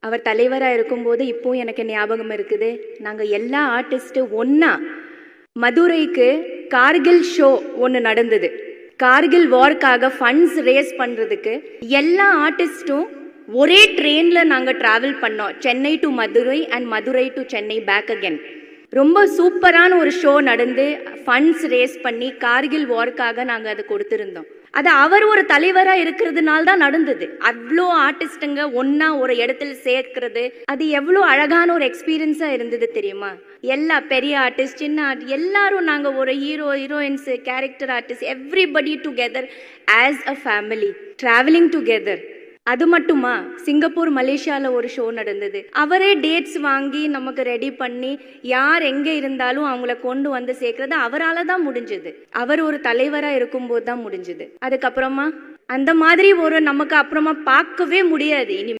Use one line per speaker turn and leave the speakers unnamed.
அவர் தலைவராக இருக்கும்போது இப்போவும் எனக்கு ஞாபகம் இருக்குது. நாங்கள் எல்லா ஆர்டிஸ்ட்டும் ஒன்றா மதுரைக்கு கார்கில் ஷோ ஒன்று நடந்தது. கார்கில் வார்க்காக ஃபண்ட்ஸ் ரேஸ் பண்ணுறதுக்கு எல்லா ஆர்டிஸ்ட்டும் ஒரே ட்ரெயினில் நாங்கள் ட்ராவல் பண்ணோம். Chennai to Madurai and Madurai to Chennai back again. ரொம்ப சூப்பரான ஒரு ஷோ நடந்து ஃபண்ட்ஸ் ரேஸ் பண்ணி கார்கில் வார்க்காக நாங்கள் அதை கொடுத்துருந்தோம். அது அவர் ஒரு தலைவராக இருக்கிறதுனால தான் நடந்தது. அவ்வளோ ஆர்டிஸ்ட்டுங்க ஒன்றா ஒரு இடத்துல சேர்க்கிறது, அது எவ்வளோ அழகான ஒரு எக்ஸ்பீரியன்ஸாக இருந்தது தெரியுமா? எல்லா பெரிய ஆர்டிஸ்ட், சின்ன ஆர்டிஸ்ட், எல்லாரும் நாங்கள் ஒரு heroines, character artist, everybody together as a family travelling together. அது மட்டுமா, சிங்கப்பூர் மலேசியாவில் ஒரு ஷோ நடந்தது. அவரே டேட்ஸ் வாங்கி நமக்கு ரெடி பண்ணி யார் எங்கே இருந்தாலும் அவங்கள கொண்டு வந்து சேர்க்கறது அவரால் தான் முடிஞ்சது. அவர் ஒரு தலைவராக இருக்கும்போது தான் முடிஞ்சது. அதுக்கப்புறமா அந்த மாதிரி ஒரு நமக்கு அப்புறமா பார்க்கவே முடியாது இனி.